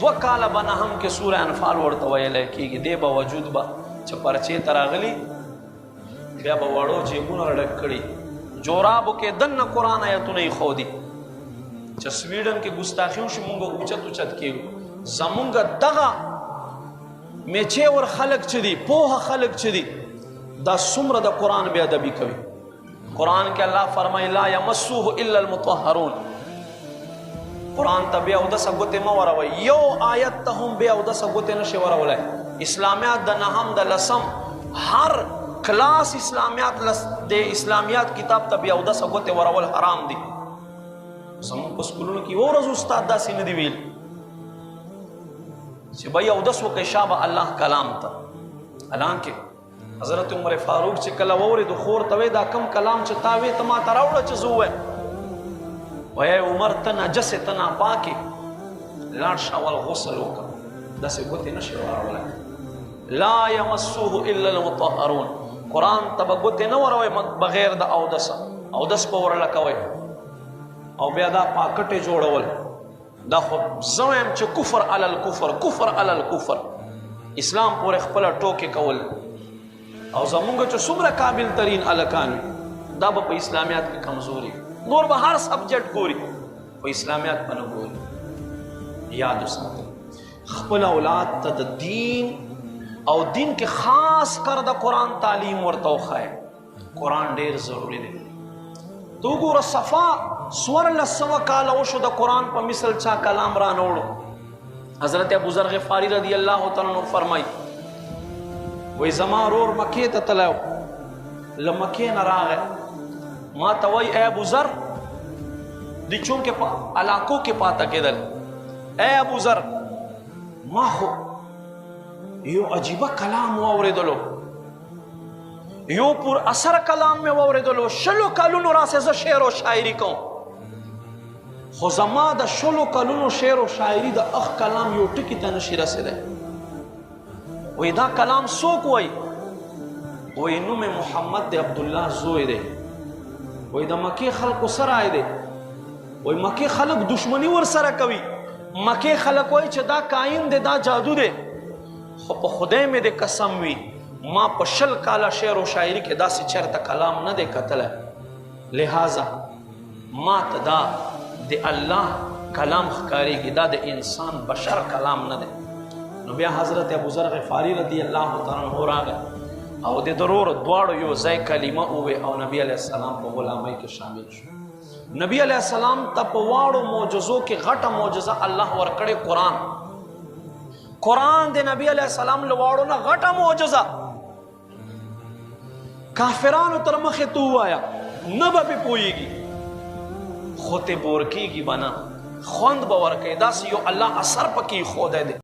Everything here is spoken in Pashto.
2 کاله به نه هم کې سوره انفال ورته ویلی کېږي. دې باوجود به چې پرچې ته راغلي بیا به وړو جیبونه ډک کړي، جورابو کې دننه قرآن آیتونه یې ښودي چې سویډن کې ګستاخي وشي مونږ اوچت اوچت کېږو. زمونږ دغه میچېور خلک چې دي، پوهه خلک چې دي، دا څومره د قرآن بې ادبي کوي. قرآن کې الله فرمایي لا یمسوه الا المطهرون. قرآن ته بې اودسه ګوتې مه وروئ، یو آیت ته هم بې اودسه ګوتې نشي ورولی. اسلامیات د 9 د 10 هر کلاس اسلامیات د اسلامیات کتاب ته بې اودسه ګوتې ورول حرام دي. زموږ په سکولونو کې یوه ورځ استاد داسې نه دي ویل چې به یې اودس وکړئ شابه الله کلام ته. حالانکې حضرت عمر فاروق چې کله واورېدو خور ته وایي دا کم کلام چې تا وې ته ما ته راوړه چې زه ووایم. وایي عمر ته نجسې ته ناپاکې لاړ شه اول غسل وکړه، داسې ګوتې نشي ورولی. لا یمسوه الا المطهرون. قرآن ته به ګوتې نه وروئ بغیر د اودسه، اودس به ورله کوئ او بیا دا پاکټې جوړول. دا خو زه وایم چې کفر علی الکفر، کفر علی الکفر، اسلام پورې خپله ټوکې کول. او زمونږ چې څومره قابل ترین هلکان وي دا به په اسلامیات کې کمزوري، نور به هر سبجیکټ ګوري، په اسلامیات به نه ګوري. یاد وساتئ خپل اولاد ته د دین او دین کې خاص کر د قرآن تعلیم ورته وښایئ. قرآن ډېر ضروري دی. تو ګوره صفا 1400 کاله وشو د قرآن په مثل چا کلام را نه وړو. حضرت ابوذر غفاري رضی الله تعالی عنہ فرمایي وی زما ورور مکې ته تللی و، له مکې نه راغی ما ته وایي ای ابوذر، دوی چونکې په علاقو کې پاته کېدل، ای ابوذر ما خو یو عجیبه کلام واورېدلو، یو پر اثر کلام مې واورېدلو، 20 کلونو راسې زه شعر و شاعري کوم، خو زما د 20 کلونو شعر و شاعري د اخ کلام یو ټکي ته نشي رسېدی. وی دا کلام څوک وایي؟ وی نوم محمد دی، عبدالله زوی دی. وی د مکې خلکو سره آی دی. وی مکې خلک دشمني ورسره کوي، مکې خلک وایي چې دا کاین دی، دا جادو دی. خو په خدای مې د قسم وي ما په 20 کاله شعر و شاعري کې داسې چېرته کلام نه دی کتلی. لہذا ما ته دا د الله کلام ښکارېږي، دا د انسان بشر کلام نه دی. نو بیا حضرت ابوذر غفاري رضی الله تعالی عنہ راغی او د ضرور دواړو یو ځای کلمه ووې او نبی علیه السلام په غلامۍ کې شامل شو. نبی علیه السلام ته په واړو معجزو کې غټه معجزه الله ورکړې قرآن. قرآن د نبی علیه السلام له واړو نه غټه معجزه. کافرانو تر مخې ته ووایه نه به پې پوهېږي، خو ته بور کېږي به نه، خوند به ورکوي. داسې یو الله اثر پکې ایښودی دی.